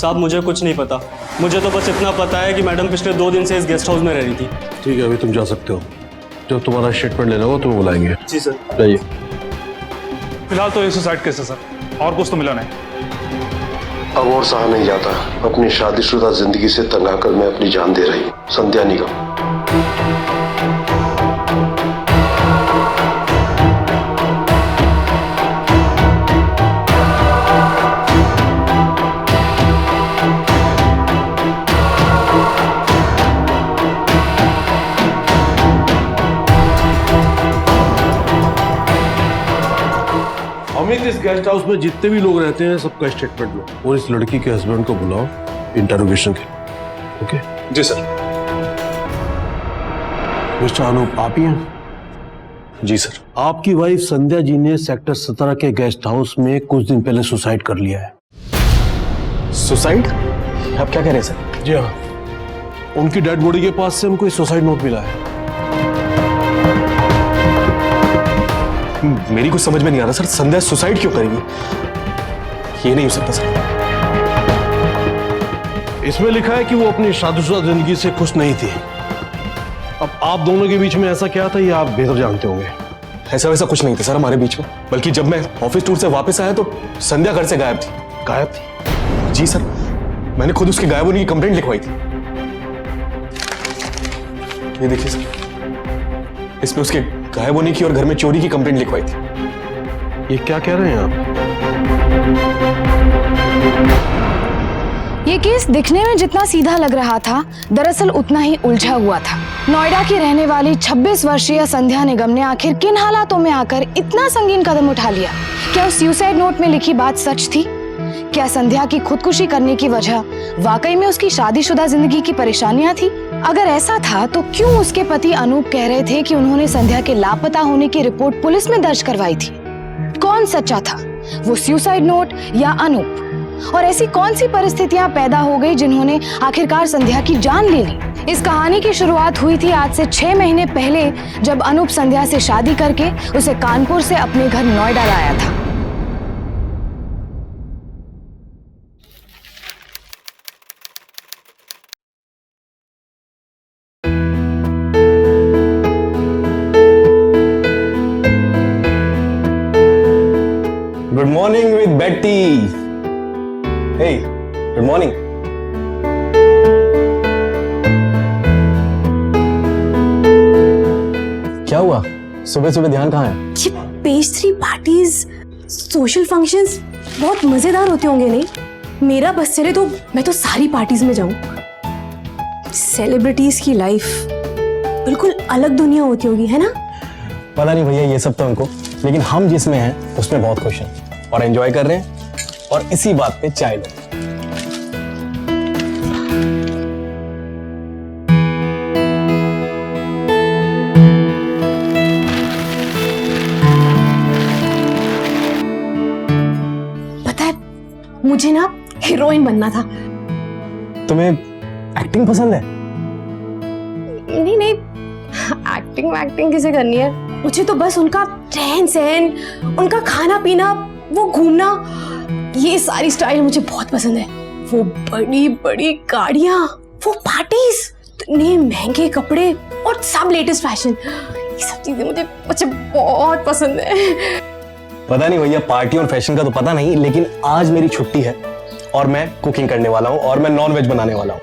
साहब मुझे कुछ नहीं पता, मुझे तो बस इतना पता है कि मैडम पिछले 2 दिन से इस गेस्ट हाउस में रह रही थी। ठीक है, अभी तुम जा सकते हो। जब तुम्हारा स्टेटमेंट लेना हो तुम्हें बुलाएंगे। जी सर। जाइए। फिलहाल तो ये सुसाइड केस है सर, और कुछ तो मिला नहीं। अब और सहा नहीं जाता। अपनी शादीशुदा जिंदगी से तंग आकर मैं अपनी जान दे रही हूँ। संध्या निगम। अमित, इस गेस्ट हाउस में जितने भी लोग रहते हैं सबका स्टेटमेंट लो और इस लड़की के हस्बैंड को बुलाओ इंटरोगेशन के। ओके? जी सर। मिस्टर अनूप, आप ही हैं? जी सर। आपकी वाइफ संध्या जी ने सेक्टर 17 के गेस्ट हाउस में कुछ दिन पहले सुसाइड कर लिया है। सुसाइड? आप क्या कह रहे हैं सर? जी हाँ, उनकी डेड बॉडी के पास से हमको सुसाइड नोट मिला है। मेरी कुछ समझ में नहीं आ रहा सर, संध्या सुसाइड क्यों करेगी? ये नहीं हो सकता सर। इसमें लिखा है कि वो अपनी शादीशुदा जिंदगी से खुश नहीं थी। अब आप दोनों के बीच में ऐसा क्या था ये आप बेहतर जानते होंगे। ऐसा वैसा कुछ नहीं था सर हमारे बीच में, बल्कि जब मैं ऑफिस टूर से वापस आया तो संध्या घर से गायब थी। गायब थी? जी सर, मैंने खुद उसके गायब होने की कंप्लेंट लिखवाई थी। ये देखिए सर, इसमें उसके गायब होने की और घर में चोरी की कंप्लेंट लिखवाई थी। ये क्या कह रहे हैं आप? ये केस दिखने में जितना सीधा लग रहा था, दरअसल उतना ही उलझा हुआ था। नोएडा की रहने वाली 26 वर्षीय संध्या निगम ने आखिर किन हालातों में आकर इतना संगीन कदम उठा लिया? क्या उस सुसाइड नोट में लिखी बात सच थी? क्या संध्या की खुदकुशी करने की वजह वाकई में उसकी शादीशुदा जिंदगी की परेशानियां थी? अगर ऐसा था तो क्यों उसके पति अनूप कह रहे थे कि उन्होंने संध्या के लापता होने की रिपोर्ट पुलिस में दर्ज करवाई थी? कौन सच्चा था, वो सुसाइड नोट या अनूप? और ऐसी कौन सी परिस्थितियां पैदा हो गई जिन्होंने आखिरकार संध्या की जान ले ली? इस कहानी की शुरुआत हुई थी आज से 6 महीने पहले, जब अनूप संध्या से शादी करके उसे कानपुर से अपने घर नोएडा लाया था। गुड मॉर्निंग विद बेटी। हे, गुड मॉर्निंग। क्या हुआ? सुबह सुबह ध्यान कहाँ है? ये पेस्ट्री पार्टीज, सोशल फंक्शंस बहुत मजेदार होते होंगे नहीं? मेरा बस चले तो मैं तो सारी पार्टीज में जाऊं। सेलिब्रिटीज की लाइफ बिल्कुल अलग दुनिया होती होगी, है ना? पता नहीं भैया, ये सब तो हमको, लेकिन हम जिसमें हैं उसमें बहुत खुश हैं और एंजॉय कर रहे हैं। और इसी बात पे चाय लो। पता है, मुझे ना हीरोइन बनना था। तुम्हें एक्टिंग पसंद है? नहीं नहीं, एक्टिंग किसे करनी है? मुझे तो बस उनका रहन सहन, उनका खाना पीना, वो घूमना, ये सारी स्टाइल मुझे बहुत पसंद है। वो बड़ी बड़ी गाड़ियां, वो पार्टीज, इतने महंगे कपड़े और सब लेटेस्ट फैशन, ये सब चीजें मुझे बहुत पसंद है। पता नहीं भैया, पार्टी और फैशन का तो पता नहीं, लेकिन आज मेरी छुट्टी है और मैं कुकिंग करने वाला हूँ और मैं नॉन वेज बनाने वाला हूँ।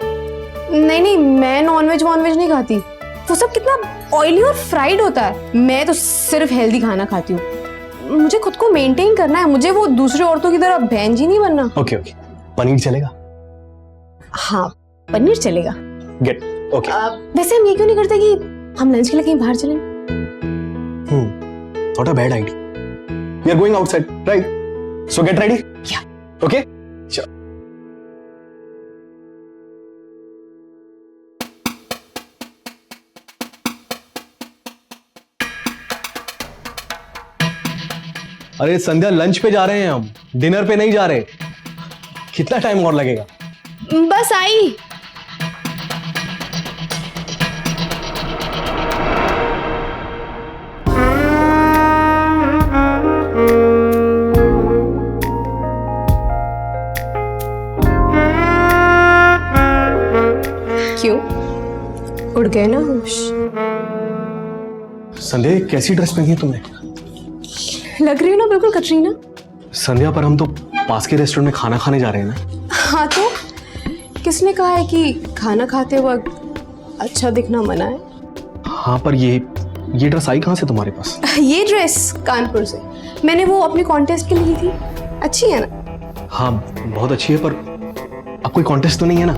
नहीं, मैं नॉन वेज नहीं खाती। वो सब कितना ऑयली और फ्राइड होता है। मैं तो सिर्फ हेल्दी खाना खाती हूँ। मुझे खुद को मेंटेन करना है, मुझे वो दूसरी औरतों की तरह बहन जी नहीं बनना। ओके, पनीर चलेगा? हाँ, पनीर चलेगा। Get okay. वैसे हम ये क्यों नहीं करते कि हम लंच के लिए कहीं बाहर चलें? Not a bad idea. We are going outside, right? So get ready. Yeah. Okay? Sure. अरे संध्या, लंच पे जा रहे हैं हम, डिनर पे नहीं जा रहे। कितना टाइम और लगेगा? बस आई। उड़ गए ना होश। संध्या ये कैसी ड्रेस पहनी है तुमने? लग रही हो ना बिल्कुल कटरीना। संध्या पर हम तो पास के रेस्टोरेंट में खाना खाने जा रहे हैं ना। हाँ तो किसने कहा है कि खाना खाते वक्त अच्छा दिखना मना है? हाँ पर ये ड्रेस आई कहाँ से तुम्हारे पास? ये ड्रेस कानपुर से, मैंने वो अपने कॉन्टेस्ट के लिए ली थी। अच्छी है ना? हाँ बहुत अच्छी है, पर अब कोई कॉन्टेस्ट तो नहीं है ना,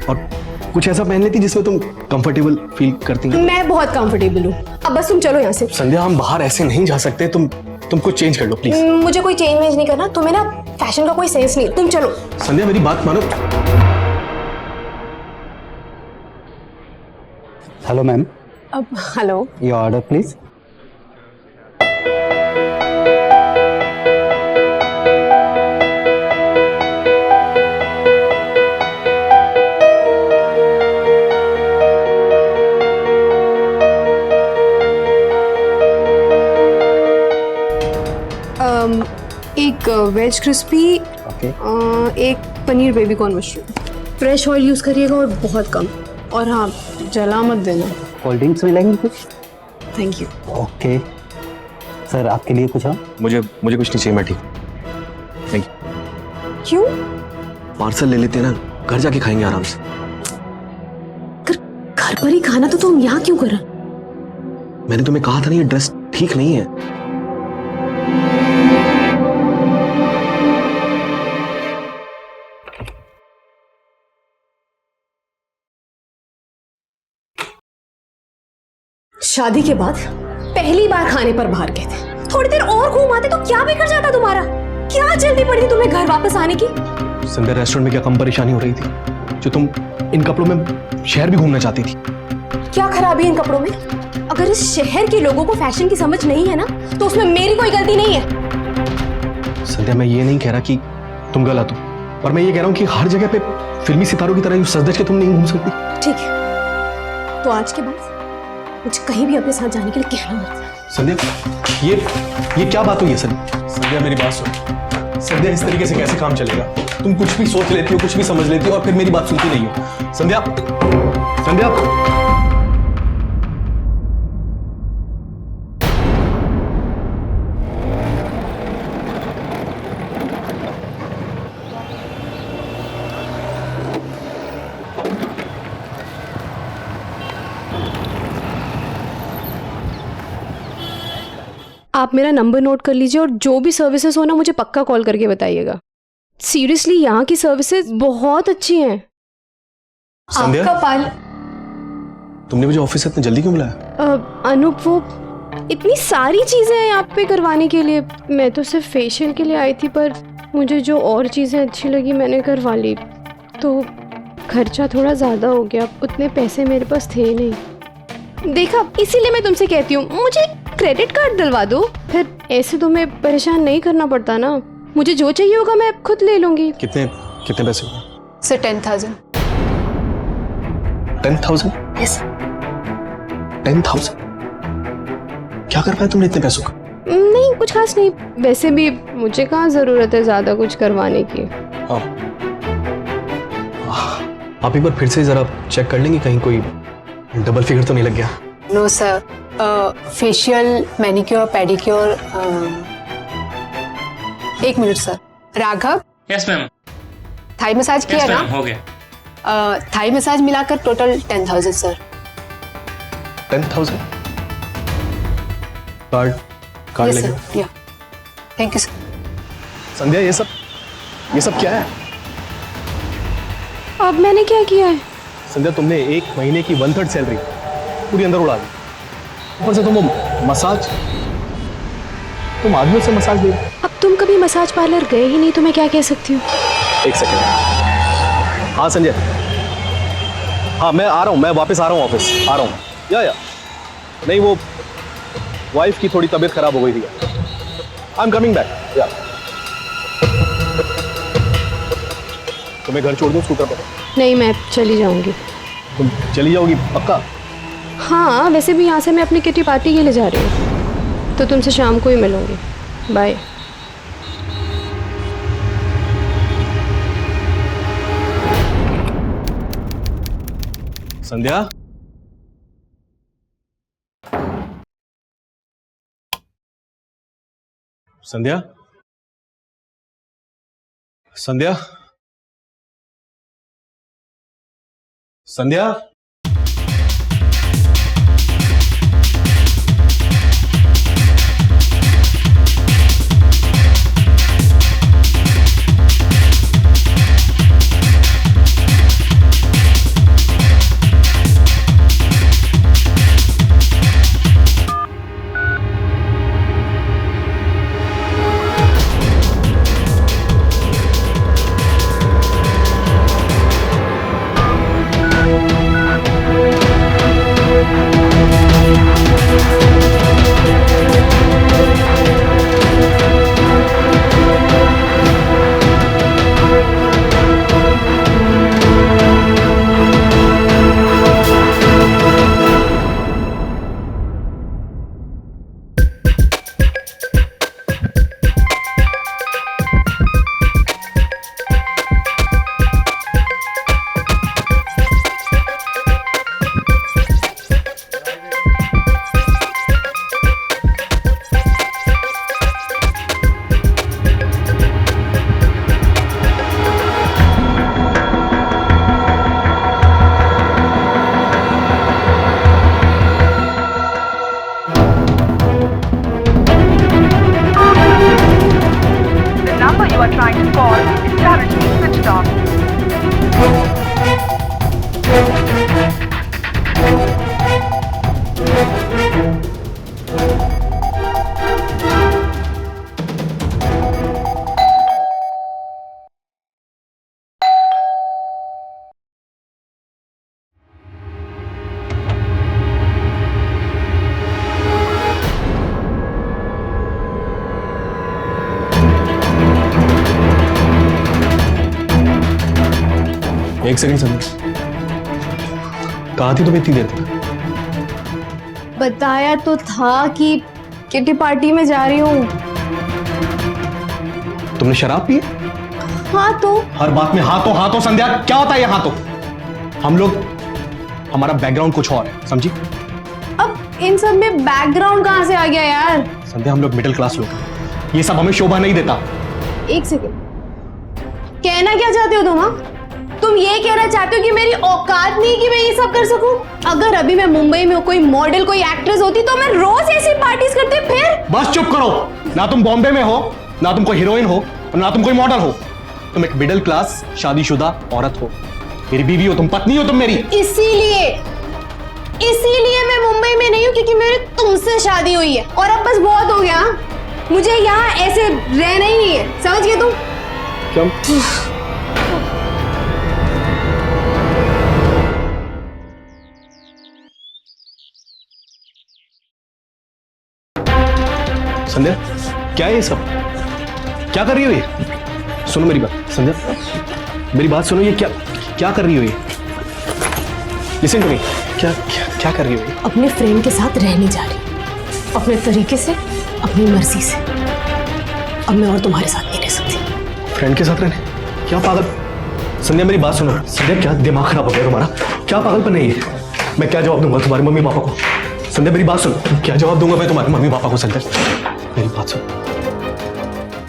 और कुछ ऐसा पहन लेती जिसमें तुम कंफर्टेबल फील करती हो। मैं बहुत कंफर्टेबल हूँ, अब बस तुम चलो यहाँ से। संध्या हम बाहर ऐसे नहीं जा सकते, तुम कुछ चेंज कर लो प्लीज। मुझे कोई चेंज वेंज नहीं करना, तुम्हें ना फैशन का कोई सेंस नहीं, तुम चलो। संध्या मेरी बात मानो। हेलो मैम, अब हेलो, योर ऑर्डर प्लीज। एक वेज क्रिस्पी, ओके। एक paneer baby corn mushroom. Fresh oil use करिएगा और बहुत कम, और हाँ जला मत देना। कोल्ड ड्रिंक्स मिलेंगे कुछ? Thank you. ओके सर, आपके लिए कुछ और? मुझे कुछ नहीं चाहिए, मैं ठीक हूँ। नहीं, क्यों? पार्सल ले लेते हैं ना, घर जाके खाएंगे आराम से। घर पर ही खाना तो तुम यहाँ क्यों करा? मैंने तुम्हें कहा था ना ये ड्रेस ठीक नहीं है। शादी के बाद पहली बार खाने पर बाहर गए थे, थोड़ी देर और घूम आते तो क्या बिगड़ जाता तुम्हारा? क्या जल्दी पड़ी थी तुम्हें घर वापस आने की? संध्या रेस्टोरेंट में क्या कम परेशानी हो रही थी जो तुम इन कपड़ों में शहर भी घूमना चाहती थी? क्या खराबी है इन कपड़ों में? अगर इस शहर के लोगों को फैशन की समझ नहीं है ना, तो उसमें मेरी कोई गलती नहीं है। संध्या मैं ये नहीं कह रहा कि तुम गलत हो, पर मैं ये कह रहा हूँ कि हर जगह पे फिल्मी सितारों की तरह यूं सज-धज के तुम नहीं घूम सकती। ठीक है, तो आज के बाद मुझे कहीं भी अपने साथ जाने के लिए कहना मत। संध्या ये क्या बात हुई है? संध्या मेरी बात सुन। संध्या इस तरीके से कैसे काम चलेगा? तुम कुछ भी सोच लेती हो, कुछ भी समझ लेती हो, और फिर मेरी बात सुनती नहीं हो। संध्या, संध्या आप मेरा नंबर नोट कर लीजिए, और जो भी सर्विसेज हो ना मुझे पक्का कॉल करके बताइएगा। सीरियसली यहाँ की सर्विसेज बहुत अच्छी हैं। संध्या? आपका पाल तुमने मुझे ऑफिस से इतनी जल्दी क्यों बुलाया? अनूप, वो इतनी सारी चीजें हैं आप पे करवाने के लिए। मैं तो सिर्फ फेशियल के लिए आई थी, पर मुझे जो और चीजें अच्छी लगी मैंने करवा ली। तो खर्चा थोड़ा ज्यादा हो गया, उतने पैसे मेरे पास थे नहीं। देखा, इसीलिए मैं तुमसे कहती हूँ मुझे क्रेडिट कार्ड दिलवा दो, फिर ऐसे तुम्हें परेशान नहीं करना पड़ता ना। मुझे जो चाहिए होगा मैं खुद ले लूंगी। कितने पैसे? सर 10,000। 10,000? यस। 10,000? क्या कर पाया तुमने इतने पैसों का? नहीं कुछ खास नहीं, वैसे भी मुझे कहाँ जरूरत है ज्यादा कुछ करवाने की। आप एक बार फिर से जरा चेक कर लेंगे, कहीं कोई डबल फिगर तो नहीं लग गया? No sir, facial, manicure, pedicure. एक minute sir. Raghav, yes ma'am. Thai massage किया यस ना? मैम, हो गया। थाई मसाज मिलाकर टोटल 10,000 सर। 10,000? कार्ड यस लगेगा? सर, या थैंक यू सर। संध्या ये सब क्या है? अब मैंने क्या किया है? संध्या तुमने एक महीने की 1/3 सैलरी पूरी अंदर उड़ा दी, ऊपर से तुम मसाज, तुम आदमियों से मसाज दे। अब तुम कभी मसाज पार्लर गए ही नहीं तो मैं क्या कह सकती हूँ? एक सेकंड। हाँ संजय, हाँ मैं आ रहा हूँ, मैं वापस आ रहा हूँ, ऑफिस आ रहा हूँ। या नहीं, वो वाइफ की थोड़ी तबीयत खराब हो गई थी। I am coming back. या तुम्हें घर छोड़ दूँ स्कूटर पर? नहीं, मैं चली जाऊंगी। तुम चली जाओगी पक्का? हाँ, वैसे भी यहाँ से मैं अपनी किटी पार्टी के लिए जा रही हूँ, तो तुमसे शाम को ही मिलूंगी। बाय। संध्या, संध्या, संध्या, संध्या। एक सेकंड संध्या, कहाँ थी तुम इतनी देर तक? बताया तो था कि किटी पार्टी में जा रही हूँ। तुमने शराब पी? हाँ तो हर बात में हाँ तो संध्या, क्या होता है ये हाँ तो? हम लोग, हमारा बैकग्राउंड कुछ और है, समझी? अब इन सब में बैकग्राउंड कहाँ से आ गया यार? संध्या, हम लोग मिडिल क्लास लोग हैं, ये सब हमें शोभा नहीं देता। एक सेकंड, कहना क्या चाहते हो तुम? हाँ, तुम ये कहना चाहते हो कि मेरी औकात नहीं कि मैं ये सब कर सकूं? अगर अभी मैं मुंबई में कोई मॉडल, कोई एक्ट्रेस होती तो मैं रोज ऐसी पार्टीज करती। फिर बस चुप करो, ना तुम बॉम्बे में हो, ना तुम कोई हीरोइन हो, और ना तुम कोई मॉडल हो। तुम एक मिडिल क्लास शादीशुदा औरत हो, मेरी बीवी हो, तुम पत्नी हो तुम मेरी। इसीलिए मैं मुंबई में नहीं हूँ क्योंकि मेरी तुमसे शादी हुई है और अब बस बहुत हो गया। मुझे यहाँ ऐसे रहना ही नहीं है, समझ गए तुम? क्या? संध्या, क्या है ये सब? क्या कर रही हो ये? सुनो मेरी बात संध्या, मेरी बात सुनो, ये क्या क्या कर रही हो ये? लिसन टू मी, क्या क्या क्या कर रही हो ये? अपने फ्रेंड के साथ रहने जा रही हूँ, अपने तरीके से, अपनी मर्जी से। अब मैं और तुम्हारे साथ नहीं रह सकती। फ्रेंड के साथ रहने? क्या पागल? संध्या मेरी बात सुनो, संध्या क्या दिमाग खराब हो गया तुम्हारा? क्या पागलपन है ये? मैं क्या जवाब दूंगा तुम्हारे मम्मी पापा को? संध्या मेरी बात सुनो, क्या जवाब दूंगा मैं तुम्हारे मम्मी पापा को? संध्या मेरी बात सुन,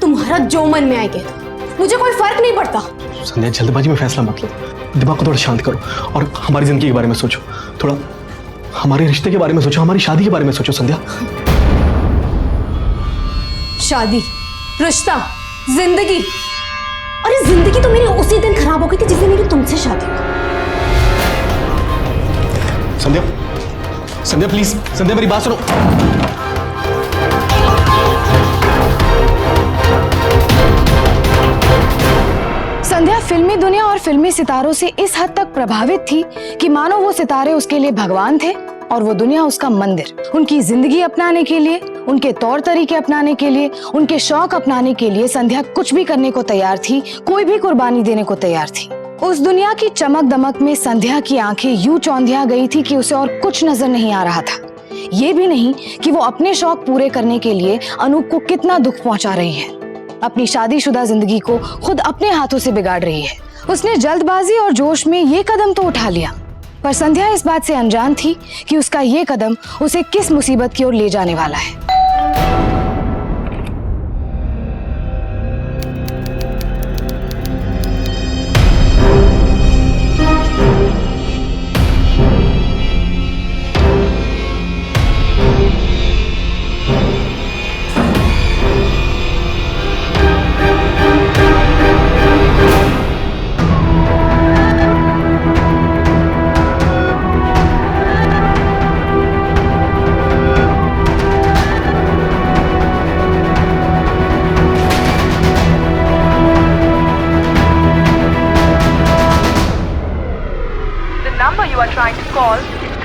तुम्हारा जो मन में आए कह दो, मुझे कोई फर्क नहीं पड़ता। संध्या जल्दबाजी में फैसला मत लो, दिमाग को थोड़ा शांत करो और हमारी जिंदगी के बारे में सोचो, थोड़ा हमारे रिश्ते के बारे में सोचो, हमारी शादी के बारे में सोचो। संध्या, शादी, रिश्ता, जिंदगी, अरे जिंदगी तो मेरी उसी दिन खराब हो गई थी जिस दिन मेरी तुमसे शादी हुई। संध्या, संध्या प्लीज, संध्या मेरी बात सुनो। संध्या फिल्मी दुनिया और फिल्मी सितारों से इस हद तक प्रभावित थी कि मानो वो सितारे उसके लिए भगवान थे और वो दुनिया उसका मंदिर। उनकी जिंदगी अपनाने के लिए, उनके तौर तरीके अपनाने के लिए, उनके शौक अपनाने के लिए संध्या कुछ भी करने को तैयार थी, कोई भी कुर्बानी देने को तैयार थी। उस दुनिया की चमक दमक में संध्या की आंखें यूं चौंधिया गई थी कि उसे और कुछ नजर नहीं आ रहा था। ये भी नहीं कि वो अपने शौक पूरे करने के लिए अनूप को कितना दुख पहुंचा रही है, अपनी शादीशुदा जिंदगी को खुद अपने हाथों से बिगाड़ रही है। उसने जल्दबाजी और जोश में ये कदम तो उठा लिया, पर संध्या इस बात से अनजान थी कि उसका ये कदम उसे किस मुसीबत की ओर ले जाने वाला है।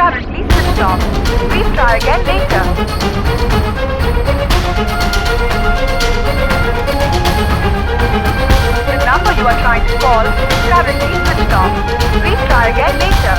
currently switched off. Please try again later. The number you are trying to call is currently switched off. Please try again later.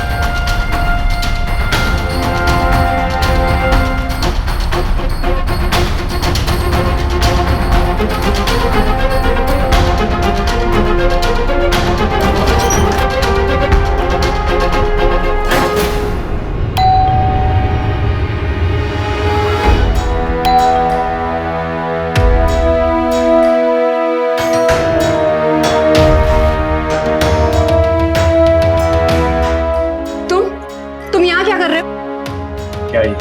तुम यहाँ क्या कर रहे हो? क्या ये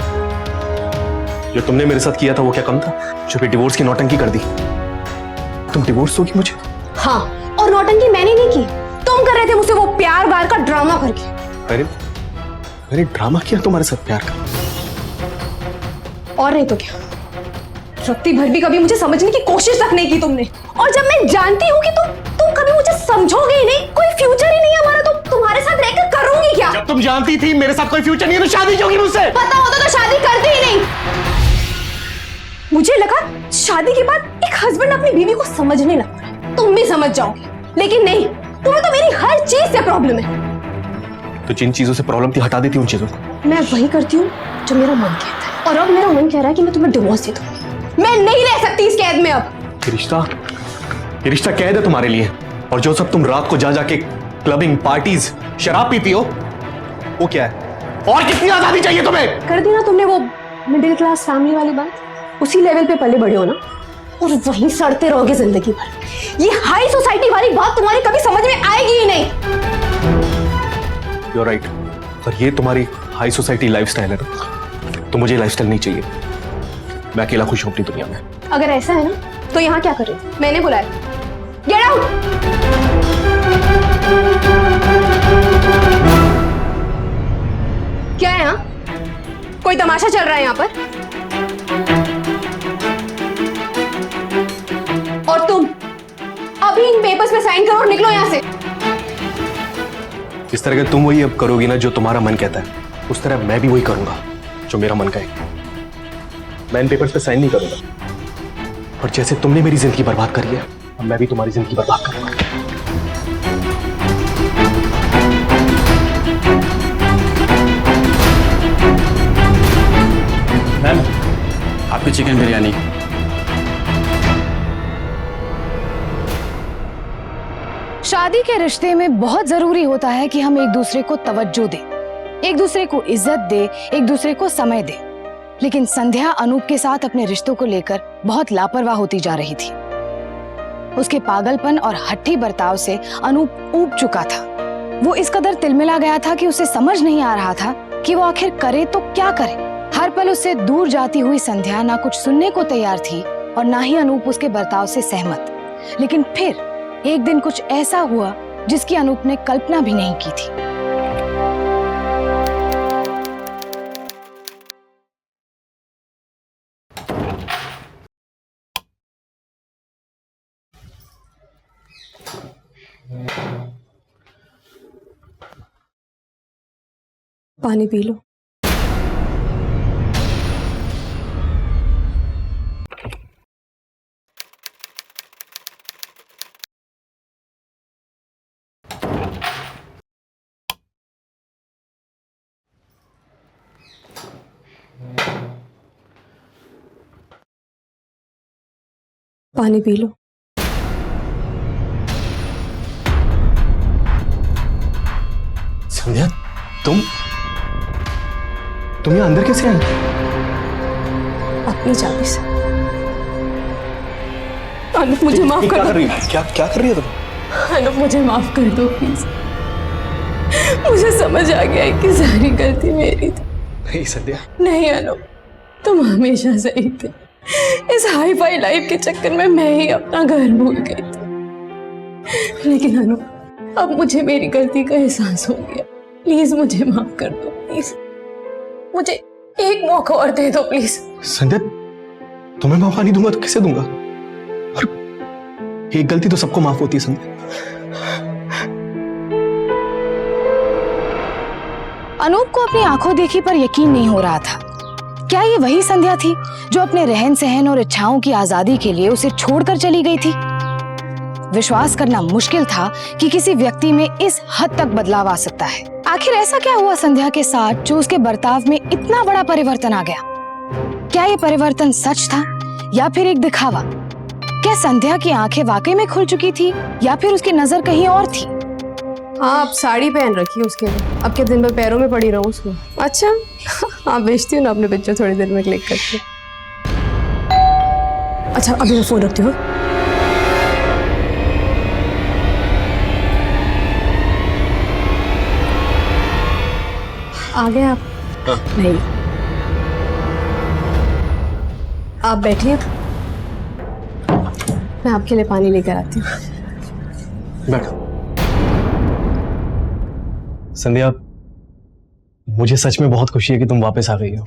जो तुमने मेरे साथ किया था वो क्या कम था? जो फिर डिवोर्स की नौटंकी कर दी। तुम डिवोर्स दोगी मुझे? हाँ, और नौटंकी मैंने नहीं की, तुम कर रहे थे मुझसे वो प्यार बार का ड्रामा करके। मैंने ड्रामा किया तुम्हारे साथ प्यार का? और नहीं तो क्या, रत्ती भर भी कभी मुझे समझने की कोशिश तक नहीं की तुमने। और जब मैं जानती हूँ कि तुम कभी मुझे समझोगे ही नहीं, कोई फ्यूचर ही नहीं है हमारा, तो तुम्हारे साथ रहकर करूंगी क्या? जब तुम जानती थी मेरे साथ कोई फ्यूचर नहीं है तो शादी क्यों की मुझसे? पता होता तो शादी करती ही नहीं। मुझे लगा शादी के बाद एक हस्बैंड अपनी बीवी को समझने लगता है, तुम भी समझ जाओगे, लेकिन नहीं, तुम्हें तो मेरी हर चीज से प्रॉब्लम है। तो जिन चीजों से प्रॉब्लम थी हटा देती उन चीजों को। मैं वही करती हूँ जो मेरा मन कहता है, और अब मेरा मन कह रहा है कि मैं तुम्हें डिवोर्स दे दूंगी। मैं नहीं रह सकती इस कैद में अब। ये रिश्ता कैद है तुम्हारे लिए, और जो सब तुम रात को जा जाके क्लबिंग, पार्टीज, शराब पीती हो वो क्या है? और कितनी आजादी चाहिए तुम्हें? कर दी ना तुमने वो मिडिल क्लास फैमिली वाली बात, उसी लेवल पे पले बड़े हो ना, और वहीं सड़ते रहोगे जिंदगी भर। ये हाई सोसाइटी वाली बात तुम्हारी कभी समझ में आएगी ही नहीं। You're right, पर ये तुम्हारी हाई सोसाइटी लाइफस्टाइल है ना, तो मुझे लाइफस्टाइल नहीं चाहिए। मैं अकेला खुश हूं अपनी दुनिया में। अगर ऐसा है ना तो यहाँ क्या कर रहे हो? मैंने बुलाया, गेट आउट। क्या है यहाँ? कोई तमाशा चल रहा है यहाँ पर? और तुम अभी इन पेपर्स पे साइन करो और निकलो यहाँ से। जिस तरह के तुम वही अब करोगी ना जो तुम्हारा मन कहता है, उस तरह मैं भी वही करूंगा जो मेरा मन कहे। मैं इन पेपर्स पे साइन नहीं करूंगा, और जैसे तुमने मेरी जिंदगी बर्बाद करी है, अब मैं भी तुम्हारी जिंदगी बर्बाद करूंगा। मैम, आपकी चिकन बिरयानी। शादी के रिश्ते में बहुत जरूरी होता है कि हम एक दूसरे को तवज्जो दें, एक दूसरे को इज्जत दे, एक दूसरे को समय दे। लेकिन संध्या अनूप के साथ अपने रिश्तों को लेकर बहुत लापरवाह होती जा रही थी। उसके पागलपन और हट्टी बर्ताव से अनूप ऊब चुका था। वो इस कदर तिलमिला गया था कि उसे समझ नहीं आ रहा था कि वो आखिर करे तो क्या करे। हर पल उससे दूर जाती हुई संध्या ना कुछ सुनने को तैयार थी और ना ही अनूप उसके बर्ताव से सहमत। लेकिन फिर एक दिन कुछ ऐसा हुआ जिसकी अनूप ने कल्पना भी नहीं की थी। पानी पी लो। पानी पी लो। संध्या, तुम यहाँ अंदर कैसे आए? अपनी चाबी से। अनुप मुझे माफ कर दो। क्या कर रही हो तुम? अनुप मुझे माफ कर दो प्लीज। मुझे समझ आ गया है कि सारी गलती मेरी थी। नहीं संध्या। नहीं अनुप, तुम हमेशा सही थे। इस हाई फाई लाइफ के चक्कर में मैं ही अपना घर भूल गई थी। लेकिन अनुप, अब मुझे मेरी गलती का एहसास हो गया। प्लीज मुझे माफ कर दो, प्लीज। मुझे एक मौका और दे दो प्लीज। संध्या, तुम्हें मौका नहीं दूंगा तो किसे दूंगा? और एक गलती तो सबको माफ होती है संध्या। अनूप को अपनी आंखों देखी पर यकीन नहीं हो रहा था। क्या ये वही संध्या थी जो अपने रहन सहन और इच्छाओं की आजादी के लिए उसे छोड़कर चली गई थी? विश्वास करना मुश्किल था कि किसी व्यक्ति में इस हद तक बदलाव आ सकता है। आखिर ऐसा क्या हुआ संध्या के साथ जो उसके बर्ताव में इतना बड़ा परिवर्तन आ गया? क्या ये परिवर्तन सच था या फिर एक दिखावा? क्या संध्या की आंखें वाकई में खुल चुकी थी या फिर उसकी नजर कहीं और थी? हाँ, आप साड़ी पहन रखी है उसके लिए। अब क्या दिन भर पैरों में पड़ी रहूं उसको? अच्छा हाँ, भेजती हूँ ना अपने पिक्चर थोड़ी देर में क्लिक करके। अच्छा अभी मैं फोन रखती हूँ। आ गए आप? नहीं, आप बैठिए, मैं आपके लिए पानी लेकर आती हूँ। बैठो। संध्या, मुझे सच में बहुत खुशी है कि तुम वापस आ गई हो।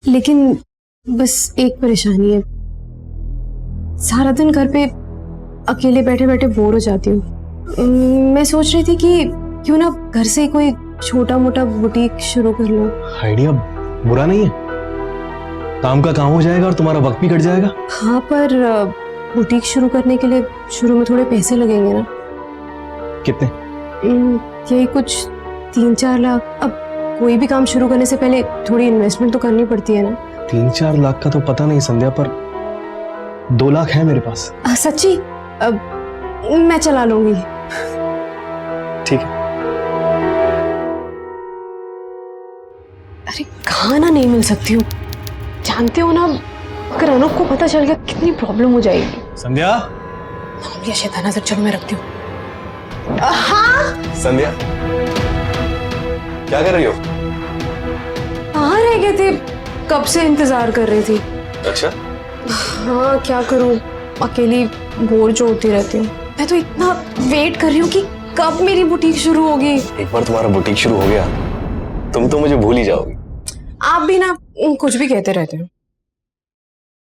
लेकिन बस एक परेशानी है, सारा दिन घर पे अकेले बैठे बैठे बोर हो जाती हूँ। मैं सोच रही थी कि क्यों ना घर से ही कोई छोटा मोटा बुटीक शुरू कर लूं। आइडिया बुरा नहीं है, काम का काम हो जाएगा और तुम्हारा वक्त भी कट जाएगा। हाँ, पर बुटीक शुरू करने के लिए शुरू में थोड़े पैसे लगेंगे ना। कितने? यही कुछ 3-4 लाख। अब कोई भी काम शुरू करने से पहले थोड़ी इन्वेस्टमेंट तो करनी पड़ती है ना। 3-4 लाख का तो पता नहीं संध्या, पर 2 लाख है मेरे पास। सच्ची? अब मैं चला लूंगी। ठीक है। अरे खाना नहीं मिल सकती हूँ, जानते हो ना, अगर अनूप को पता चल गया कितनी प्रॉब्लम हो जाएगी। संध्या, ये शैताना से, चलो मैं रखती हूँ। हाँ संध्या, क्या कर रही हो? कहाँ रह गए थे? कब से इंतजार कर रही थी। अच्छा। हाँ, क्या करूँ, अकेली बोर जो होती रहती हूँ। मैं तो इतना वेट कर रही हूँ कि कब मेरी बुटीक शुरू होगी। एक बार तुम्हारा बुटीक शुरू हो गया, तुम तो मुझे भूल ही जाओगी। आप भी ना कुछ भी कहते रहते हो।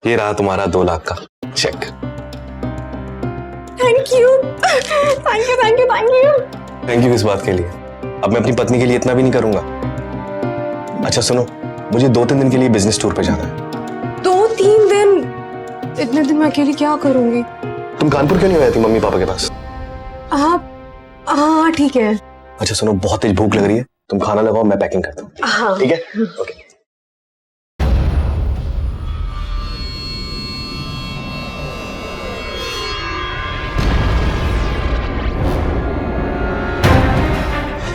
ये रहा तुम्हारा 2 लाख का cheque. Thank you, thank you, thank you, thank you. Thank you किस बात के लिए? अब मैं अपनी पत्नी के लिए इतना भी नहीं करूंगा। अच्छा सुनो, मुझे 2-3 दिन के लिए बिजनेस टूर पे जाना है। 2-3 दिन? इतने दिन मैं अकेली क्या करूंगी? तुम कानपुर क्यों नहीं आई थी मम्मी पापा के पास? हाँ ठीक है। अच्छा सुनो, बहुत तेज भूख लग रही है, तुम खाना लगाओ, मैं पैकिंग करता हूँ। हाँ ठीक है, ओके।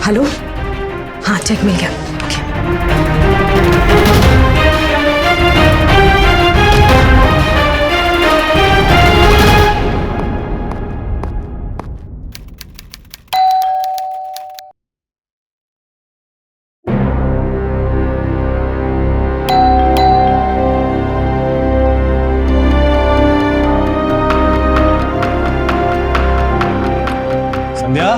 हेलो, हाँ चेक मिल गया। ओके। संध्या,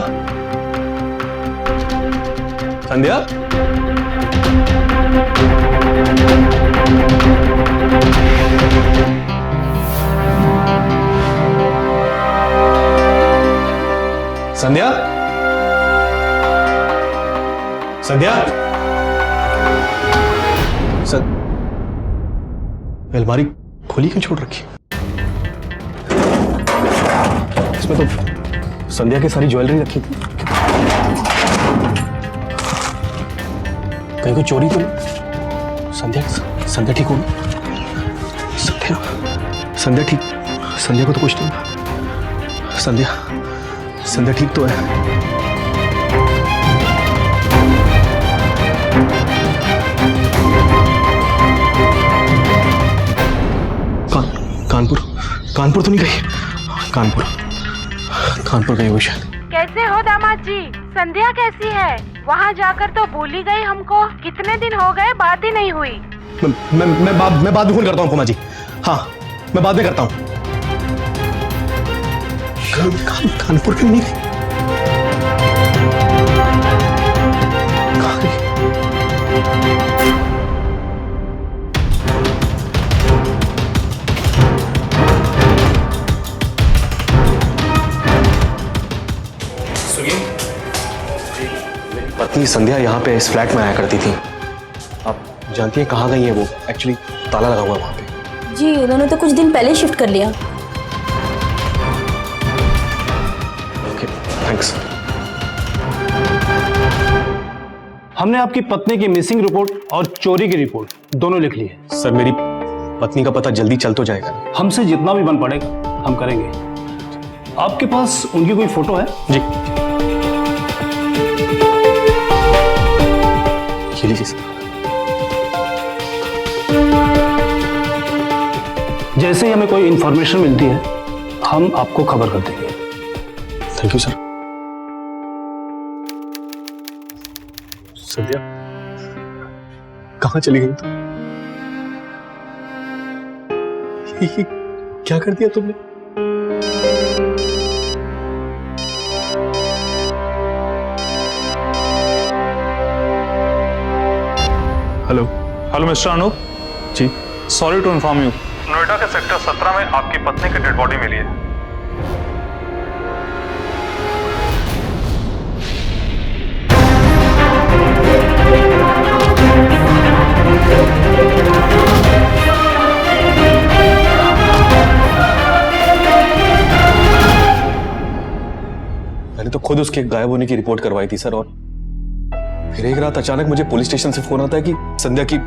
संध्या, संध्या, संध्या, अलमारी खोली क्यों छोड़ रखी? इसमें तो संध्या की सारी ज्वेलरी रखी थी। कहीं कोई चोरी तो नहीं? संध्या, संध्या ठीक हो? संध्या, संध्या ठीक, संध्या को तो कुछ नहीं। संध्या, संध्या ठीक तो है? कानपुर, कानपुर तो नहीं गई? कानपुर, कानपुर गई हुई शायद। कैसे हो दामाद जी? संध्या कैसी है? वहाँ जाकर तो भूल ही गई हमको। कितने दिन हो गए, बात ही नहीं हुई। मैं बाद में फोन करता हूँ कुमार जी। हाँ, मैं बाद में करता हूँ। कानपुर क्यों नहीं गई? कहाँ गई? पत्नी संध्या यहाँ पे इस फ्लैट में आया करती थी। आप जानती हैं कहाँ गई है वो? एक्चुअली ताला लगा हुआ है वहाँ पे। जी उन्होंने तो कुछ दिन पहले शिफ्ट कर लिया। Okay, thanks. हमने आपकी पत्नी की मिसिंग रिपोर्ट और चोरी की रिपोर्ट दोनों लिख ली है। सर मेरी पत्नी का पता जल्दी चल तो जाएगा? हमसे जितना भी बन पड़ेगा हम करेंगे। आपके पास उनकी कोई फोटो है? जी, ये लीजिए सर। जैसे ही हमें कोई इंफॉर्मेशन मिलती है हम आपको खबर कर देंगे। Thank you sir. संध्या कहाँ चली गई तुम? ये क्या कर दिया तुमने? Hello hello mister Anoop ji, sorry to inform you, Noida के सेक्टर 17 में आपकी पत्नी की डेड बॉडी मिली है। मैंने तो खुद उसके गायब होने की रिपोर्ट करवाई थी सर, और फिर एक रात अचानक मुझे पुलिस स्टेशन से फोन आता है कि संध्या की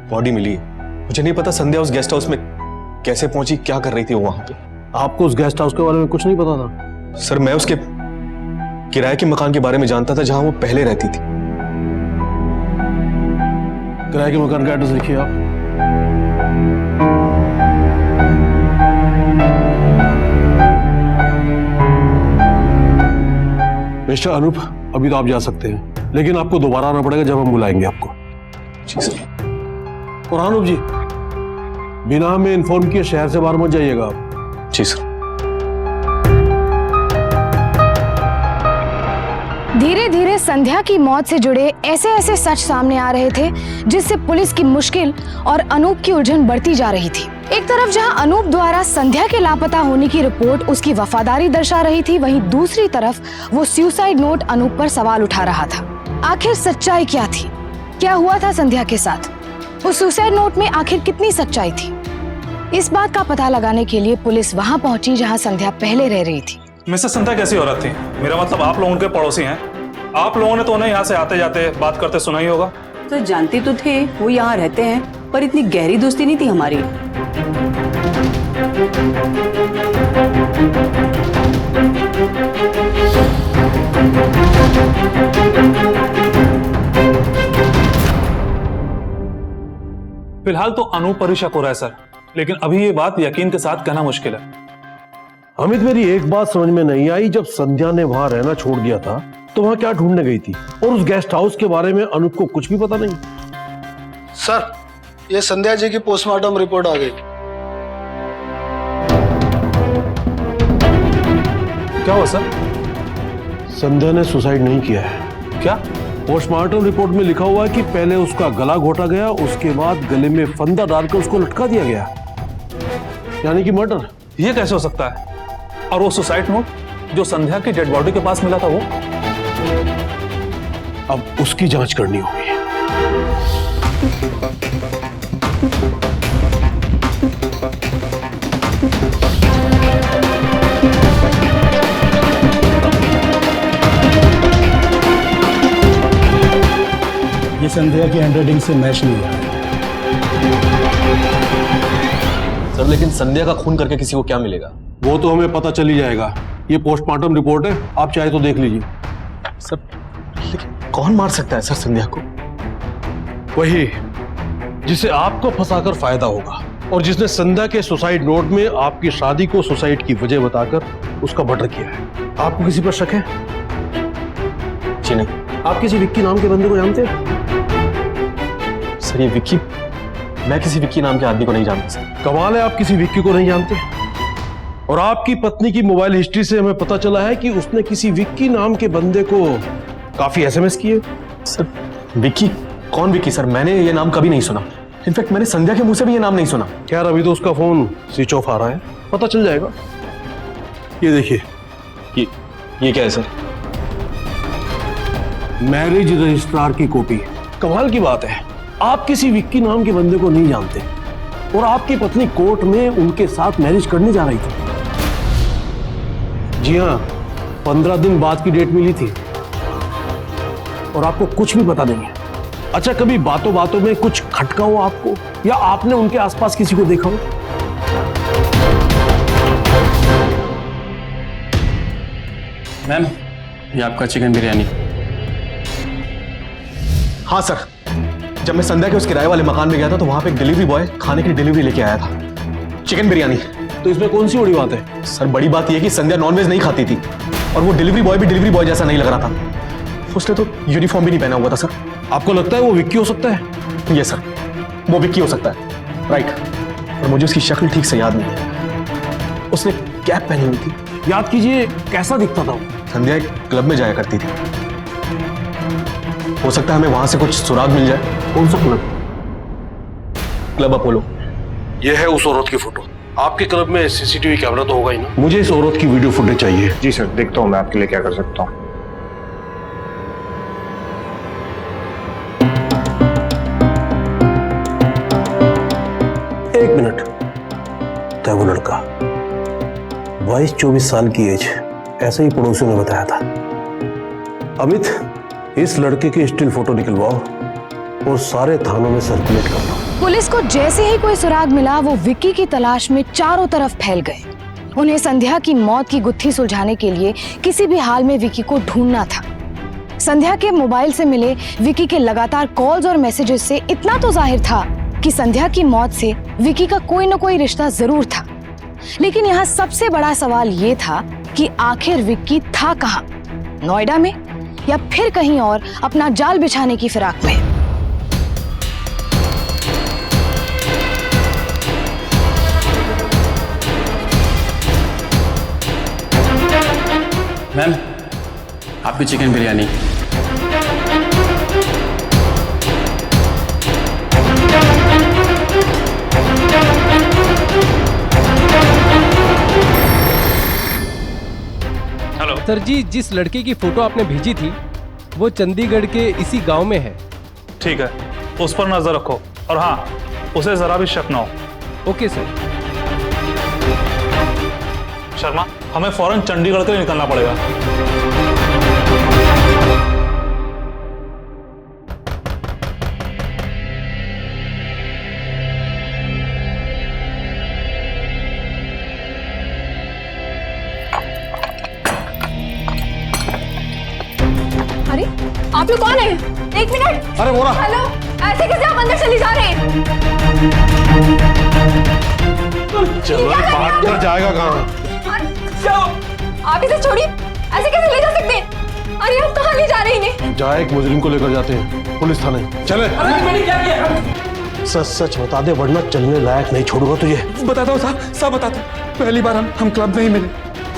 बॉडी मिली है। मुझे नहीं पता संध्या उस गेस्ट हाउस में कैसे पहुंची, क्या कर रही थी वो वहां पे। आपको उस गेस्ट हाउस के बारे में कुछ नहीं पता था? सर मैं उसके किराए के मकान के बारे में जानता था जहां वो पहले रहती थी। किराए के मकान का एड्रेस लिखिए आप। मिस्टर अनूप, अभी तो आप जा सकते हैं, लेकिन आपको दोबारा आना पड़ेगा जब हम बुलाएंगे आपको। जी सर। और अनूप जी, बिना हमें इन्फॉर्म किए शहर से बाहर मत जाइएगा आप। जी सर। धीरे धीरे संध्या की मौत से जुड़े ऐसे ऐसे सच सामने आ रहे थे जिससे पुलिस की मुश्किल और अनूप की उलझन बढ़ती जा रही थी। एक तरफ जहां अनूप द्वारा संध्या के लापता होने की रिपोर्ट उसकी वफादारी दर्शा रही थी, वहीं दूसरी तरफ वो सुसाइड नोट अनूप पर सवाल उठा रहा था। आखिर सच्चाई क्या थी? क्या हुआ था संध्या के साथ? उस सुसाइड नोट में आखिर कितनी सच्चाई थी? इस बात का पता लगाने के लिए पुलिस वहां पहुंची जहां संध्या पहले रह रही थी। मिसेस संध्या कैसी औरत थी? मेरा मतलब आप लोग उनके पड़ोसी हैं। आप लोगों ने तो उन्हें यहाँ से आते जाते बात करते सुना ही होगा। तो जानते तो थे वो यहाँ रहते हैं, पर इतनी गहरी दोस्ती नहीं थी हमारी। फिलहाल तो अनूप पर ही शक हो रहा है सर, लेकिन अभी ये बात यकीन के साथ कहना मुश्किल है। अमित, मेरी एक बात समझ में नहीं आई, जब संध्या ने वहां रहना छोड़ दिया था तो वहां क्या ढूंढने गई थी? और उस गेस्ट हाउस के बारे में अनूप को कुछ भी पता नहीं? सर, ये संध्या जी की पोस्टमार्टम रिपोर्ट आ गई। क्या हुआ सर? संध्या ने सुसाइड नहीं किया है। क्या? पोस्टमार्टम रिपोर्ट में लिखा हुआ है कि पहले उसका गला घोटा गया, उसके बाद गले में फंदा डालकर उसको लटका दिया गया, यानी कि मर्डर। ये कैसे हो सकता है? और वो सुसाइड नोट जो संध्या की डेड बॉडी के पास मिला था वो? अब उसकी जांच करनी होगी। ये संध्या की हैंडराइटिंग से मैच नहीं हुआ। सर लेकिन संध्या का खून करके किसी को क्या मिलेगा? वो तो हमें पता चल ही जाएगा। ये पोस्टमार्टम रिपोर्ट है, आप चाहे तो देख लीजिए। सर लेकिन कौन मार सकता है सर संध्या को? वही जिसे आपको फंसाकर फायदा होगा, और जिसने संध्या के सुसाइड नोट में आपकी शादी को सुसाइड की वजह बताकर उसका मर्डर किया है। आपको किसी पर शक है? जी नहीं। आप किसी विक्की नाम के बंदे को जानते हैं? सर ये विक्की, मैं किसी विक्की नाम के आदमी को नहीं जानता सर। कमाल है, आप किसी विक्की को नहीं जानते। और आपकी पत्नी की मोबाइल हिस्ट्री से हमें पता चला है कि उसने किसी विक्की नाम के बंदे को काफी एसएमएस किए। सर विक्की? कौन विक्की सर? मैंने ये नाम कभी नहीं सुना। इनफैक्ट मैंने संध्या के मुंह से भी ये नाम नहीं सुना। यार अभी तो उसका फोन स्विच ऑफ आ रहा है, पता चल जाएगा। ये देखिए। ये क्या है सर? मैरिज रजिस्ट्रार की कॉपी। कमाल की बात है, आप किसी विक्की नाम के बंदे को नहीं जानते और आपकी पत्नी कोर्ट में उनके साथ मैरिज करने जा रही थी। जी हाँ, 15 दिन बाद की डेट मिली थी और आपको कुछ भी पता नहीं है। अच्छा, कभी बातों बातों में कुछ खटका हो आपको, या आपने उनके आसपास किसी को देखा हो? मैम, ये आपका चिकन बिरयानी। हाँ सर, जब मैं संध्या के उस किराए वाले मकान में गया था तो वहां पे एक डिलीवरी बॉय खाने की डिलीवरी लेके आया था, चिकन बिरयानी। तो इसमें कौन सी बड़ी बात है? सर बड़ी बात यह कि संध्या नॉनवेज नहीं खाती थी और वो डिलीवरी बॉय भी डिलीवरी बॉय जैसा नहीं लग रहा था। उसने तो यूनिफॉर्म भी नहीं पहना हुआ था सर। आपको लगता है वो विक्की हो सकता है? ये सर, वो विक्की हो सकता है, राइट। और मुझे उसकी शक्ल ठीक से याद नहीं है। उसने कैप पहनी हुई थी। याद कीजिए, कैसा दिखता था वो? संध्या एक क्लब में जाया करती थी, हो सकता है हमें वहां से कुछ सुराग मिल जाए। कौन सा क्लब? Club Apollo. ये है उस औरत की फोटो। आपके क्लब में सीसीटीवी कैमरा तो होगा ही ना? मुझे इस औरत की वीडियो फुटेज चाहिए। जी सर, देखता हूँ मैं आपके लिए क्या कर सकता हूँ। एक मिनट। था वो लड़का 22-24 साल की एज, ऐसे ही पड़ोसियों ने बताया था। अमित, इस लड़के की स्टिल फोटो निकलवाओ और सारे थानों में सर्कुलेट कर दो। पुलिस को जैसे ही कोई सुराग मिला, वो विक्की की तलाश में चारों तरफ फैल गए। उन्हें संध्या की मौत की गुत्थी सुलझाने के लिए किसी भी हाल में विक्की को ढूंढना था। संध्या के मोबाइल से मिले विक्की के लगातार कॉल्स और मैसेजेस से इतना तो जाहिर था कि संध्या की मौत से विक्की का कोई न कोई रिश्ता जरूर था। लेकिन यहाँ सबसे बड़ा सवाल ये था कि आखिर विक्की था कहाँ? नोएडा में या फिर कहीं और अपना जाल बिछाने की फिराक में? मैम, आपकी चिकन बिरयानी। हेलो सर जी, जिस लड़के की फोटो आपने भेजी थी वो चंडीगढ़ के इसी गांव में है। ठीक है, उस पर नजर रखो और हाँ, उसे जरा भी शक ना हो। Okay sir. शर्मा, हमें फौरन चंडीगढ़ के लिए निकलना पड़ेगा। अरे आप लोग कौन है? एक मिनट। अरे मोरा, हेलो, ऐसे कैसे आप अंदर चली जा रहे हैं? चलो, पार्टनर जाएगा कहाँ? आप इसे छोड़िए, ऐसे कैसे ले जा सकते हैं? अरे आप कहाँ ले जा रहे हैं इन्हें? जाए, एक मुजरिम को लेकर जाते हैं पुलिस थाने। चले। सच सच बता दे, वरना चलने लायक नहीं छोड़ूंगा तुझे। बताता हूँ साहब, सब बताता हूँ। पहली बार हम क्लब में ही मिले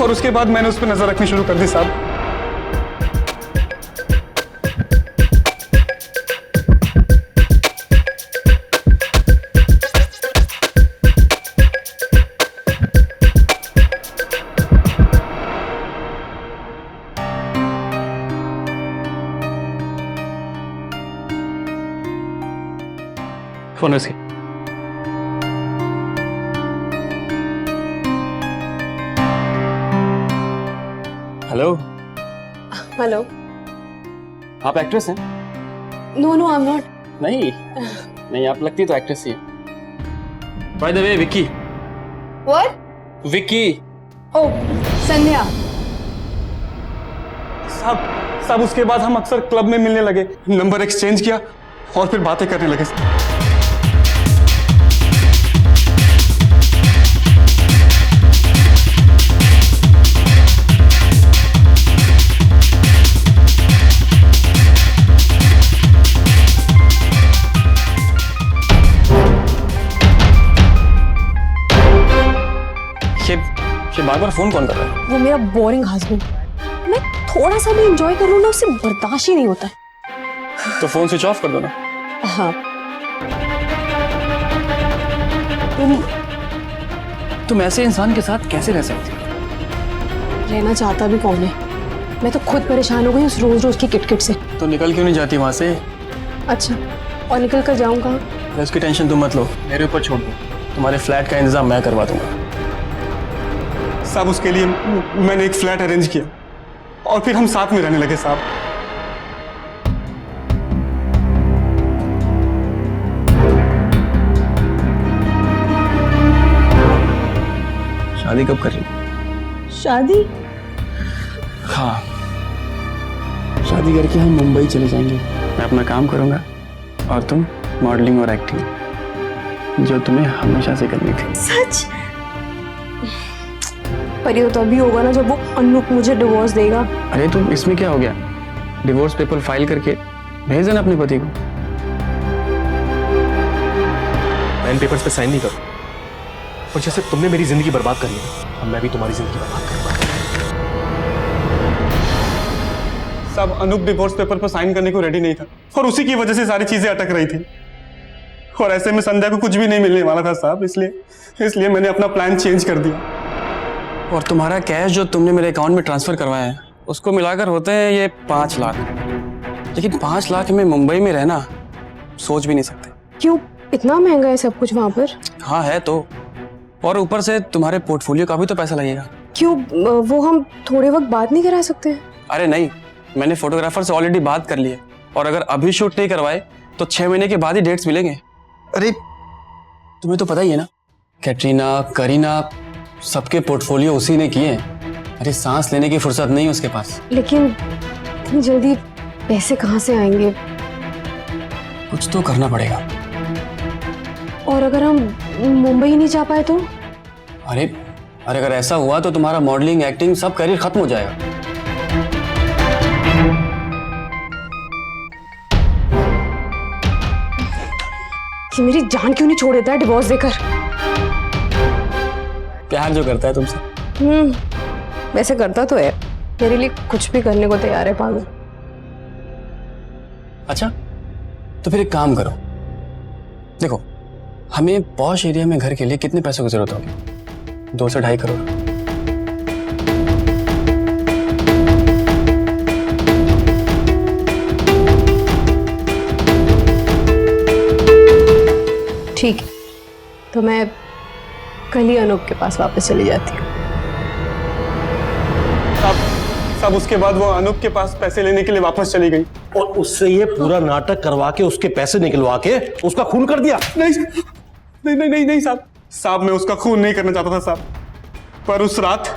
और उसके बाद मैंने उस पर नजर रखनी शुरू कर दी साहब। फोन इसकी। Hello, hello. आप एक्ट्रेस हैं? No no, I am not. नहीं, आप लगती तो एक्ट्रेस ही है। By the way, Vicky. What? Vicky. Oh, Sandhya. साहब उसके बाद हम अक्सर क्लब में मिलने लगे, नंबर एक्सचेंज किया और फिर बातें करने लगे। ये बार-बार फोन कौन कर रहा है? वो मेरा बोरिंग हस्बैंड। मैं थोड़ा सा भी एंजॉय करूँ ना, उससे बर्दाश्त ही नहीं होता है। तो फोन स्विच ऑफ कर दो ना। हाँ। तुम ऐसे इंसान के साथ कैसे रह सकती हो? रहना चाहता भी कौन है? मैं तो खुद परेशान हो गई उस रोज रोज की किटकिट से। तो निकल क्यों नहीं जाती वहाँ से? अच्छा, और निकल कर जाऊँ कहाँ? अरे उसकी टेंशन तुम मत लो, मेरे ऊपर छोड़ दो, तुम्हारे फ्लैट का इंतजाम मैं करवा दूंगा। साहब उसके लिए मैंने एक फ्लैट अरेंज किया और फिर हम साथ में रहने लगे साहब। शादी कब कर रही? शादी? हाँ, शादी करके हम मुंबई चले जाएंगे। मैं अपना काम करूंगा और तुम मॉडलिंग और एक्टिंग, जो तुम्हें हमेशा से करनी थी। सच? पर ये तो अभी होगा ना जब वो अनूप मुझे डिवोर्स देगा। अरे तो इसमें क्या हो गया, डिवोर्स पेपर फाइल करके भेज देना अपने पति को। मैं इन पेपर्स पे साइन नहीं करूँ, और जैसे तुमने मेरी जिंदगी बर्बाद कर ली ना, अब मैं भी तुम्हारी जिंदगी बर्बाद करूंगा। सब अनूप डिवोर्स पेपर पर साइन करने को रेडी नहीं था और उसी की वजह से सारी चीजें अटक रही थी। और ऐसे में संध्या को कुछ भी नहीं मिलने वाला था साहब, इसलिए मैंने अपना प्लान चेंज कर दिया। और तुम्हारा कैश जो तुमने मेरे अकाउंट में ट्रांसफर करवाया है, उसको मिलाकर होते हैं ये 5 लाख। लेकिन 5 लाख में मुंबई में रहना सोच भी नहीं सकते। क्यों, इतना महंगा है सब कुछ वहां पर? हाँ है तो, और ऊपर से तुम्हारे पोर्टफोलियो का भी तो पैसा लगेगा। क्यों, वो हम थोड़े वक्त बाद नहीं करा सकते? अरे नहीं, मैंने फोटोग्राफर से ऑलरेडी बात कर ली है, और अगर अभी शूट नहीं करवाए तो 6 महीने के बाद ही डेट्स मिलेंगे। अरे तुम्हें तो पता ही है ना, कैटरीना, करीना, सबके पोर्टफोलियो उसी ने किए हैं। अरे सांस लेने की फुर्सत नहीं उसके पास। लेकिन इतनी जल्दी पैसे कहाँ से आएंगे? कुछ तो करना पड़ेगा। और अगर हम मुंबई नहीं जा पाए तो? अरे अगर ऐसा हुआ तो तुम्हारा मॉडलिंग, एक्टिंग सब करियर खत्म हो जाएगा। कि मेरी जान क्यों नहीं छोड़ देता है डिवोर्स देकर? प्यार जो करता है तुमसे। वैसे करता तो है, मेरे लिए कुछ भी करने को तैयार है पागल। अच्छा तो फिर एक काम करो, देखो हमें पॉश एरिया में घर के लिए कितने पैसों की जरूरत होगी? 2 से 2.5 करोड़। ठीक है, तो मैं कल ही अनूप के पास वापस चली जाती हूँ। सब उसके बाद वो अनूप के पास पैसे लेने के लिए वापस चली गई और उससे ये पूरा नाटक करवा के, उसके पैसे निकलवा के उसका खून कर दिया। नहीं साहब, मैं उसका खून नहीं करना चाहता था साहब, पर उस रात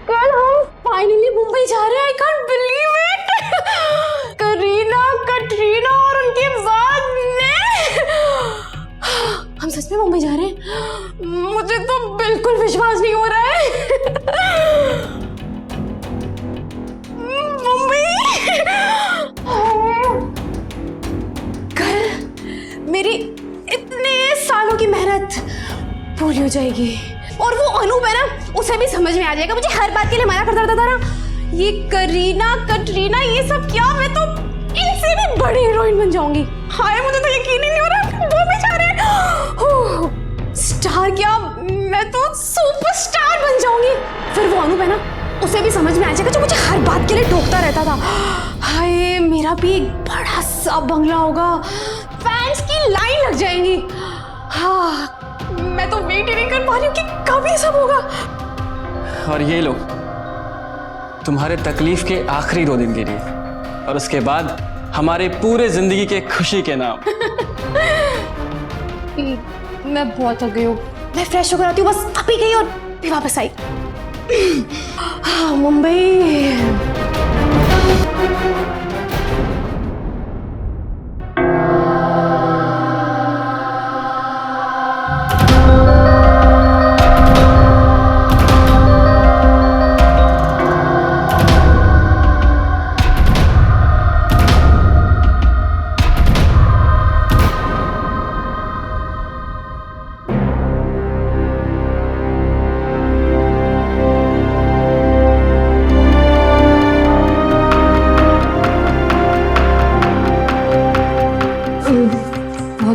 कल हम फाइनली मुंबई जा रहे हैं। I can't believe it. Kareena, Katrina और उनके बाद हम सच में मुंबई जा रहे हैं? मुझे तो बिल्कुल विश्वास नहीं हो रहा है। मुंबई कल मेरी इतने सालों की मेहनत पूरी हो जाएगी। और वो अनूप है ना, उसे भी समझ में आ जाएगा। मुझे हर बात के लिए मना करता रहता था ना, ये करीना, कटरीना, ये सब क्या, मैं तो इनसे भी बड़ी हीरोइन बन जाऊंगी। हाय, मुझे तो यकीन ही नहीं हो रहा वो भी जा रहे हैं। स्टार क्या, मैं तो सुपरस्टार बन जाऊंगी। फिर वो अनूप है ना, उसे भी समझ में आ जाएगा, जो मुझे हर बात के लिए टोकता रहता था। हाय, मेरा भी एक बड़ा सा बंगला होगा, फैंस की लाइन लग जाएंगी। हाँ, मैं तो वेट ही नहीं कर पा रही हूँ कि कब ये सब होगा। और ये लो तुम्हारे तकलीफ के आखिरी 2 दिन के लिए, और उसके बाद हमारे पूरे जिंदगी के खुशी के नाम। मैं बहुत थक गई हूँ, मैं फ्रेश होकर आती हूँ। बस अभी गई और फिर वापस आई। हाँ, मुंबई।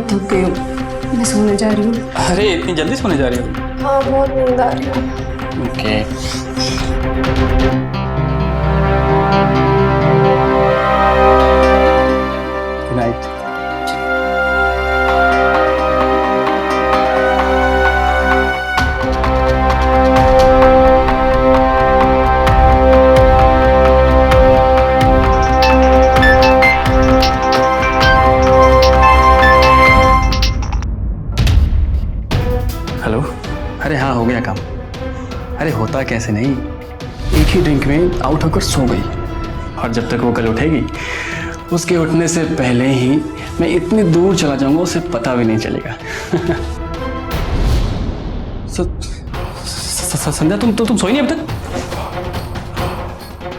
थक गई हूँ, मैं सोने जा रही हूँ। अरे इतनी जल्दी सोने जा रही हो? हाँ, बहुत नींद आ रही है। Okay good night. हेलो। अरे हाँ, हो गया काम। अरे होता कैसे नहीं, एक ही ड्रिंक में आउट होकर सो गई, और जब तक वो कल उठेगी उसके उठने से पहले ही मैं इतनी दूर चला जाऊंगा उसे पता भी नहीं चलेगा। संध्या तुम सोई नहीं अब तक?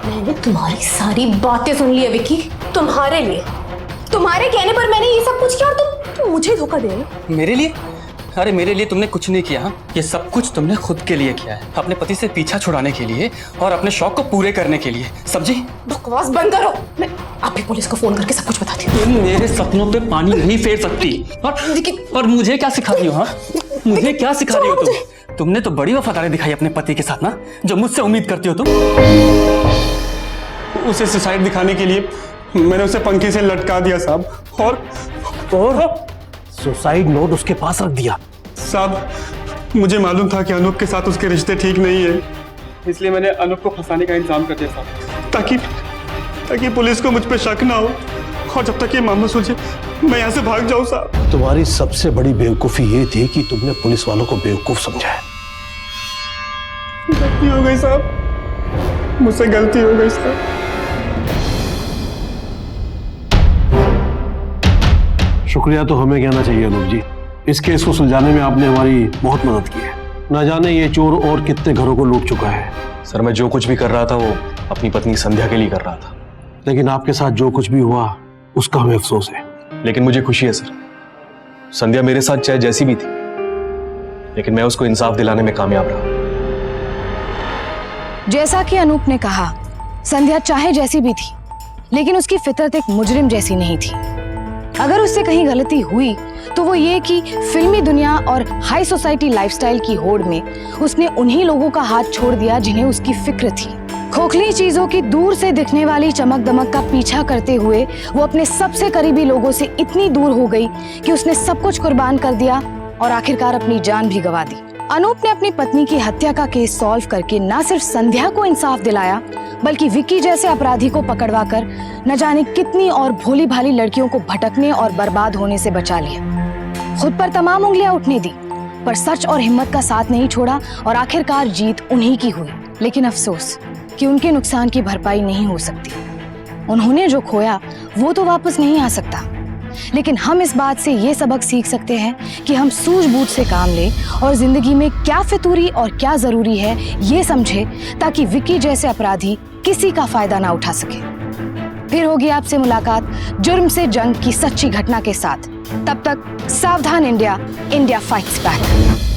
मैंने तुम्हारी सारी बातें सुन ली है विकी, तुम्हारे लिए, तुम्हारे कहने पर मैंने ये सब कुछ किया और तुम मुझे धोखा दे रहे हो। मेरे लिए? अरे मेरे लिए तुमने कुछ नहीं किया। ये सब कुछ तुमने खुद के लिए किया है, अपने पति से पीछा छुड़ाने के लिए और अपने शौक को पूरे करने के लिए। समझी? बकवास बंद करो, मैं अभी पुलिस को फोन करके सब कुछ बताती हूँ। तुम मेरे सपनों पे पानी नहीं फेर सकती। और मुझे क्या सिखा रही हो? हाँ, मुझे क्या सिखा रही हो तुम? तुमने तो बड़ी वफादारी दिखाई अपने पति के साथ ना, जो मुझसे उम्मीद करती हो तुम। उसे सुसाइड दिखाने के लिए मैंने उसे पंखे से लटका दिया साहब, और सुसाइड नोट उसके पास रख दिया। साहब मुझे मालूम था कि अनूप के साथ उसके रिश्ते ठीक नहीं है, इसलिए मैंने अनूप को फंसाने का इंतजाम कर दिया साहब, ताकि पुलिस को मुझ पे शक ना हो, और जब तक ये मामला सुलझे मैं यहाँ से भाग जाऊँ साहब। तुम्हारी सबसे बड़ी बेवकूफी ये थी कि तुमने पुलिस वालों को बेवकूफ समझा है। गलती हो गई साहब, मुझसे गलती हो गई साहब। शुक्रिया तो हमें कहना चाहिए अनूप जी, इस केस को सुलझाने में आपने हमारी बहुत मदद की है। न जाने ये चोर और कितने घरों को लूट चुका है। सर मैं जो कुछ भी कर रहा था वो अपनी पत्नी संध्या के लिए कर रहा था, लेकिन आपके साथ जो कुछ भी हुआ उसका हमें अफसोस है। लेकिन मुझे खुशी है सर, संध्या मेरे साथ चाहे जैसी भी थी, लेकिन मैं उसको इंसाफ दिलाने में कामयाब रहा। जैसा कि अनूप ने कहा, संध्या चाहे जैसी भी थी, लेकिन उसकी फितरत एक मुजरिम जैसी नहीं थी। अगर उससे कहीं गलती हुई तो वो ये कि फिल्मी दुनिया और हाई सोसाइटी लाइफस्टाइल की होड़ में उसने उन्हीं लोगों का हाथ छोड़ दिया जिन्हें उसकी फिक्र थी। खोखली चीजों की दूर से दिखने वाली चमक दमक का पीछा करते हुए वो अपने सबसे करीबी लोगों से इतनी दूर हो गई कि उसने सब कुछ कुर्बान कर दिया और आखिरकार अपनी जान भी गंवा दी। अनूप ने अपनी पत्नी की हत्या का केस सॉल्व करके न सिर्फ संध्या को इंसाफ दिलाया, बल्कि विक्की जैसे अपराधी को पकड़वाकर न जाने कितनी और भोली भाली लड़कियों को भटकने और बर्बाद होने से बचा लिया। खुद पर तमाम उंगलियां उठने दी, पर सच और हिम्मत का साथ नहीं छोड़ा और आखिरकार जीत उन्हीं की हुई। लेकिन अफसोस कि उनके नुकसान की भरपाई नहीं हो सकती। उन्होंने जो खोया वो तो वापस नहीं आ सकता, लेकिन हम इस बात से ये सबक सीख सकते हैं कि हम सूझबूझ से काम लें और जिंदगी में क्या फितूरी और क्या जरूरी है ये समझे, ताकि विक्की जैसे अपराधी किसी का फायदा ना उठा सके। फिर होगी आपसे मुलाकात जुर्म से जंग की सच्ची घटना के साथ। तब तक सावधान इंडिया, इंडिया फाइट्स बैक।